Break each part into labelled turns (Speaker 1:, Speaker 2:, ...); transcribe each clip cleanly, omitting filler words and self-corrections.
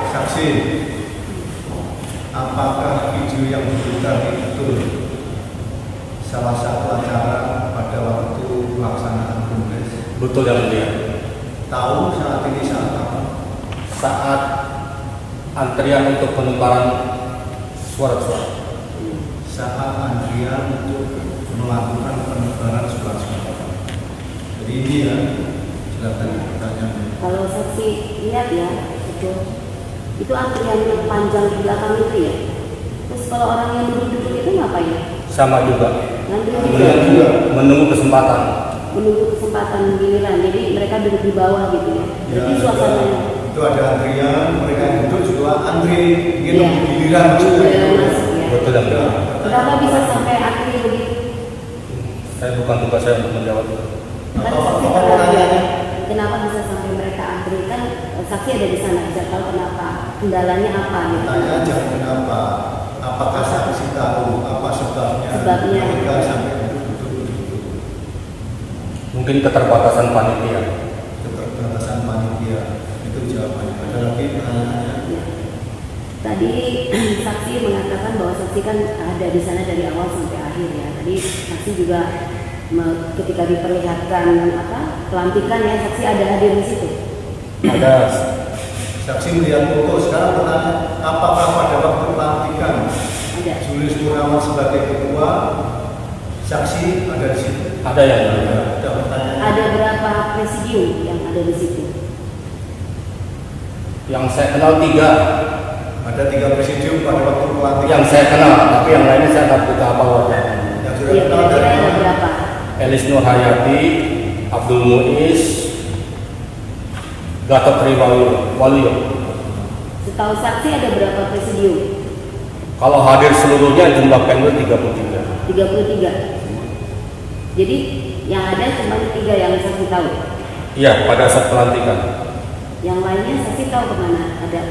Speaker 1: Saksi, apakah video yang diputar itu salah satu acara pada waktu pelaksanaan kongres?
Speaker 2: Betul yang mulia.
Speaker 1: Tahu saat ini saat apa?
Speaker 2: Saat antrian untuk penukaran surat-surat.
Speaker 1: Saat antrian untuk melakukan penukaran surat-surat. Jadi ini ya, silakan pertanyaannya.
Speaker 3: Kalau saksi lihat ya, itu antrian yang panjang di belakang itu ya. Terus kalau orang yang duduk-duduk itu ngapain?
Speaker 2: Sama juga. Menunggu kesempatan.
Speaker 3: Menunggu kesempatan giliran. Jadi mereka duduk di bawah gitu ya. Jadi suasananya.
Speaker 1: Itu ada antrian, mereka yang duduk juga antri ingin
Speaker 3: Ya.
Speaker 1: giliran juga.
Speaker 3: Ya.
Speaker 2: Betul yang mulia.
Speaker 3: Kenapa bisa sampai antri begitu?
Speaker 2: Saya bukan tugas saya untuk menjawab.
Speaker 3: Kan saksi pernah lihat, kenapa bisa sampai mereka antri? Kan saksi ada di sana, bisa tahu kenapa, kendalanya apa gitu.
Speaker 1: Tanya aja kenapa, apakah saksi tahu apa sebabnya mereka sampai duduk.
Speaker 2: Mungkin keterbatasan panitia.
Speaker 1: Keterbatasan panitia itu jawabannya. Ada lagi pertanyaannya?
Speaker 3: Ya. Tadi saksi mengatakan bahwa saksi kan ada di sana dari awal sampai akhir ya. Tadi saksi juga ketika diperlihatkan pelantikan ya, saksi ada hadir di situ.
Speaker 2: Ada.
Speaker 1: Saksi melihat foto. Sekarang pertanyaan, apakah pada waktu pelantikan
Speaker 3: Ada.
Speaker 1: Julius Murnawan sebagai ketua, saksi ada di situ?
Speaker 2: Ada yang mulia.
Speaker 1: Ada pertanyaan.
Speaker 3: Ada berapa presidium yang ada di situ?
Speaker 2: Yang saya kenal 3.
Speaker 1: Ada 3 presidium pada waktu pelantikan.
Speaker 2: Yang saya kenal, tapi yang lainnya saya nggak tahu apa wajahnya.
Speaker 1: Yang sudah
Speaker 3: Iya,
Speaker 1: kenal
Speaker 3: kira-kira
Speaker 1: dari
Speaker 3: ada
Speaker 1: mana?
Speaker 3: berapa?
Speaker 2: Elis Nur Hayati, Abdul Muiz, Gatot Triwaluyo.
Speaker 3: Setahu saksi ada berapa presidium?
Speaker 2: Kalau hadir seluruhnya jumlah pengguna 33.
Speaker 3: 33. Jadi yang ada cuma 3 yang saksi tahu.
Speaker 2: Iya, pada saat pelantikan.
Speaker 3: Yang lainnya saksi tahu kemana ada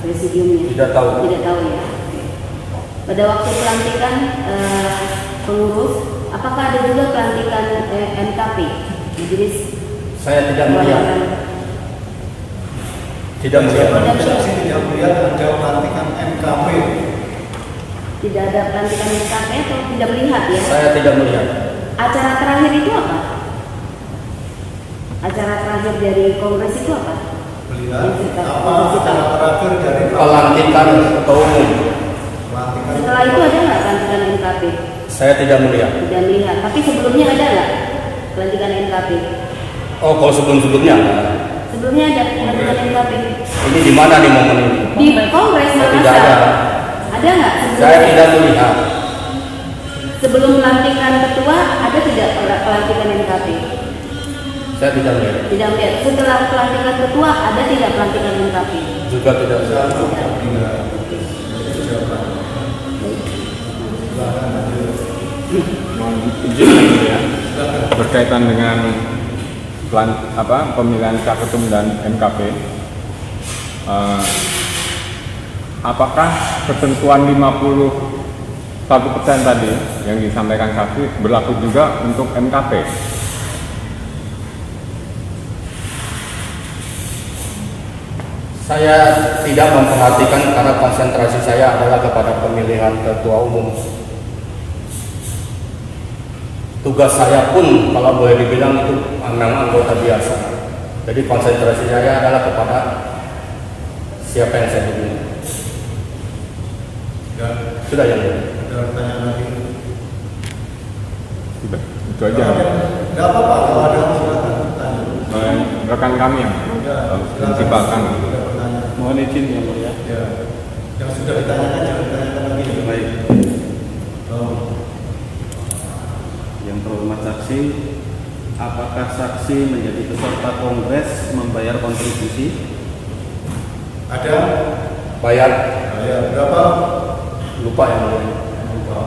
Speaker 3: presidiumnya?
Speaker 2: Tidak tahu.
Speaker 3: Tidak tahu ya. Oke. Pada waktu pelantikan pengurus, apakah ada juga pelantikan MKP? Majelis
Speaker 2: Saya tidak melihat. Tidak melihat.
Speaker 1: Saksi tidak melihat ada pelantikan MKP.
Speaker 3: Tidak ada pelantikan MKP atau tidak melihat ya?
Speaker 2: Saya tidak melihat.
Speaker 3: Acara terakhir itu apa? Acara terakhir dari kongres itu apa?
Speaker 1: Melihat apa acara terakhir dari
Speaker 2: Pelantikan ketua umum.
Speaker 1: pelantikan?
Speaker 3: Setelah itu ada nggak pelantikan MKP?
Speaker 2: Saya tidak melihat.
Speaker 3: Tidak melihat. Tapi sebelumnya ada nggak pelantikan MKP?
Speaker 2: Oh, kalau sebelum-sebelumnya.
Speaker 3: Sebelumnya ada pelantikan MKP.
Speaker 2: Ini di mana nih momen ini?
Speaker 3: Di kongres
Speaker 2: Oh, tidak
Speaker 3: Makassar.
Speaker 2: ada.
Speaker 3: Ada nggak sebelumnya?
Speaker 2: Saya tidak melihat.
Speaker 3: Sebelum pelantikan ketua ada tidak pelantikan MKP?
Speaker 2: Saya tidak melihat.
Speaker 3: Tidak melihat. Setelah pelantikan ketua ada tidak pelantikan MKP?
Speaker 2: Juga tidak melihat.
Speaker 4: Mohon izin ya, berkaitan dengan pemilihan Caketum dan MKP. Apakah ketentuan 51% tadi yang disampaikan saksi berlaku juga untuk MKP?
Speaker 2: Saya tidak memperhatikan karena konsentrasi saya adalah kepada pemilihan ketua umum. Tugas saya pun kalau boleh dibilang itu memang anggota biasa. Jadi konsentrasi saya adalah kepada siapa yang saya pilih.
Speaker 1: Ya,
Speaker 2: Sudah yang mulia.
Speaker 1: ada pertanyaan lagi?
Speaker 4: Sudah, itu aja.
Speaker 1: Tidak apa-apa kalau ada silakan bertanya.
Speaker 4: rekan kami yang menciptakan.
Speaker 5: Mohon izin yang mulia.
Speaker 1: Ya. Yang sudah ditanyakan jangan ditanyakan lagi.
Speaker 5: Baik.
Speaker 1: Oh.
Speaker 5: Yang terhormat saksi, apakah saksi menjadi peserta kongres membayar kontribusi?
Speaker 1: Ada?
Speaker 2: Bayar,
Speaker 1: Ya, berapa?
Speaker 2: lupa yang mulia.
Speaker 1: Lupa.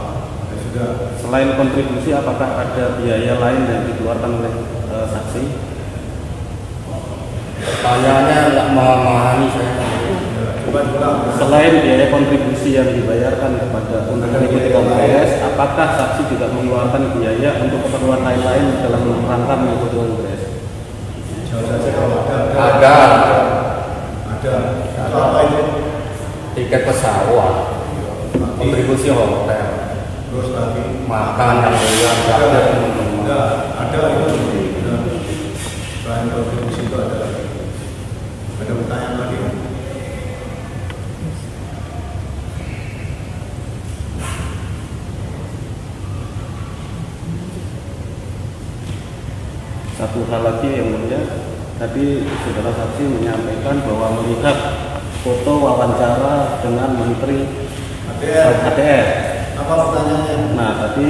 Speaker 1: Ya, sudah.
Speaker 5: Selain kontribusi, apakah ada biaya lain yang dikeluarkan oleh saksi?
Speaker 2: Pertanyaannya nggak memahami saya.
Speaker 1: Ya, coba ulang.
Speaker 5: Selain biaya kontribusi yang dibayarkan kepada untuk mengikuti kongres, apakah saksi juga mengeluarkan biaya untuk keperluan lain-lain dalam rangka mengikuti kongres?
Speaker 1: Jawab saja kalau ada.
Speaker 2: Ada
Speaker 1: Ada. Itu apa itu?
Speaker 2: tiket pesawat, kontribusi hotel,
Speaker 1: Terus lagi.
Speaker 2: makan yang mulia, ada teman-teman.
Speaker 1: Ada itu. Ada. Selain kontribusi itu ada. Ada pertanyaan lagi?
Speaker 5: Satu hal lagi yang mulia, tadi saudara saksi menyampaikan bahwa melihat foto wawancara dengan Menteri ATR.
Speaker 1: Apa pertanyaannya?
Speaker 5: Nah, tadi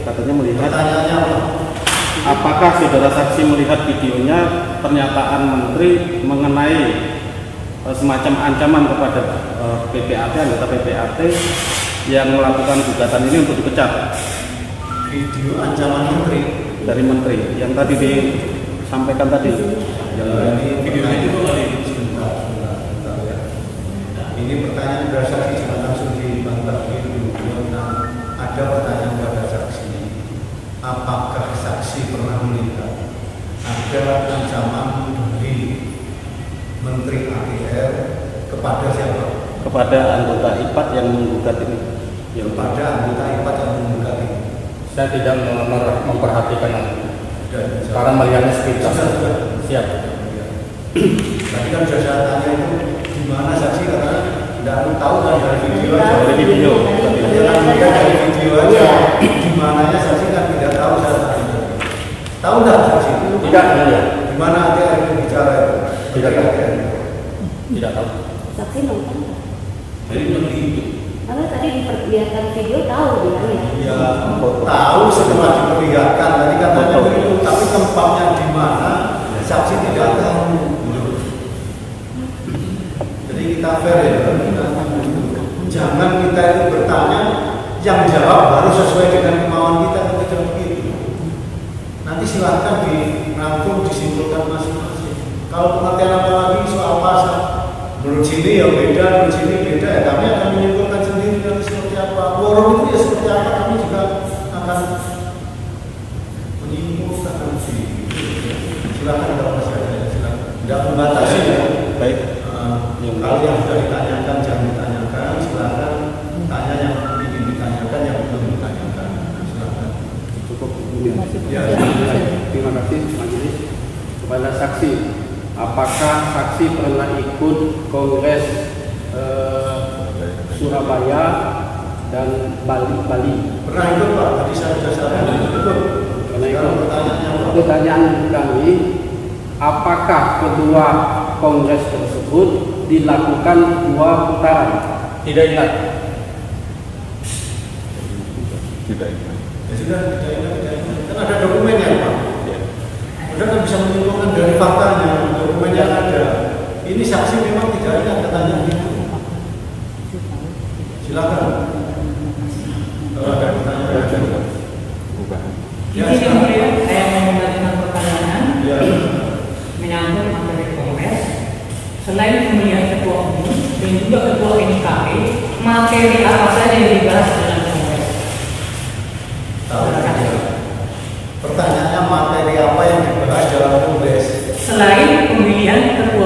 Speaker 5: katanya melihat,
Speaker 1: Pertanyaannya apa?
Speaker 5: apakah saudara saksi melihat videonya pernyataan Menteri mengenai semacam ancaman kepada PPAT, anggota PPAT yang melakukan gugatan ini untuk dipecat
Speaker 1: Video ancaman menteri.
Speaker 5: dari Menteri yang tadi disampaikan tadi?
Speaker 1: Ini videonya itu sebentar ya. Ini pertanyaan dari saksi jangan langsung dibantah dulu. Nah, ada pertanyaan pada saksi. Apakah saksi pernah melihat ada ancaman dari Menteri ATR kepada siapa?
Speaker 5: Kepada anggota IPAT yang menggugat ini.
Speaker 1: Kepada anggota IPAT yang menggugat ini.
Speaker 2: Saya tidak memperhatikan itu.
Speaker 1: Dan
Speaker 2: Sekarang melihatnya sekitar.
Speaker 1: Sudah.
Speaker 2: Siap.
Speaker 1: Tadi kan sudah saya tanya itu di mana saksi karena tidak tahu kan dari video aja.
Speaker 5: Dari video.
Speaker 1: Dia kan lihat dari video aja. Di mananya saksi kan tidak tahu saya tanya. Tahu nggak saksi?
Speaker 2: Tidak mulia.
Speaker 1: Di mana ATR itu bicara itu?
Speaker 2: Tidak tahu. Tidak tahu.
Speaker 3: Saksi nonton nggak?
Speaker 1: Jadi menteri itu.
Speaker 3: Karena tadi diperlihatkan video tahu bilangnya.
Speaker 1: Ya tahu setelah diperlihatkan. Tadi katanya begitu. Tapi tempatnya di mana? Saksi tidak tahu. Jadi kita fair ya. Jangan kita itu bertanya, yang jawab harus sesuai dengan kemauan kita ketika begitu. Nanti silahkan dirangkum, disimpulkan masing-masing. Kalau pengertian apa lagi soal pasal, menurut sini ya beda, menurut sini beda ya. Kami akan menyimpulkan sendiri nanti seperti apa. Quorum itu ya seperti apa, kami juga akan menyimpulkan nanti. Silakan kalau masih ada, silakan. Tidak membatasi ya.
Speaker 5: Baik.
Speaker 1: Kalau yang sudah ditanyakan jangan ditanyakan, silakan tanya yang ingin ditanyakan, yang belum ditanyakan. Silakan.
Speaker 5: Cukup.
Speaker 1: Ya.
Speaker 6: Terima kasih majelis. Kepada saksi, apakah saksi pernah ikut kongres Surabaya dan Bali?
Speaker 1: Pernah ikut Pak, tadi saya sudah sampaikan ikut.
Speaker 6: Pernah ikut.
Speaker 1: Sekarang pertanyaannya apa?
Speaker 6: Pertanyaan kami, apakah kedua kongres tersebut dilakukan 2 putaran?
Speaker 2: Tidak ingat.
Speaker 4: Tidak ingat.
Speaker 1: Ya sudah, tidak ingat. Kan ada dokumennya Pak. Sudah kan bisa menyimpulkan dari faktanya, dokumennya ada. Ini saksi memang tidak ingat katanya gitu. Silakan. Kalau ada pertanyaan. Ya,
Speaker 7: Izin yang
Speaker 1: silakan.
Speaker 7: mulia, saya mau mengajukan pertanyaan
Speaker 1: Ya.
Speaker 7: menyangkut materi kongres. Selain pemilihan ketua umum dan juga ketua NKP, materi apa saja yang dibahas dalam kongres?
Speaker 1: Tahu saja. Pertanyaannya materi apa yang dibahas dalam kongres?
Speaker 7: Selain pemilihan ketua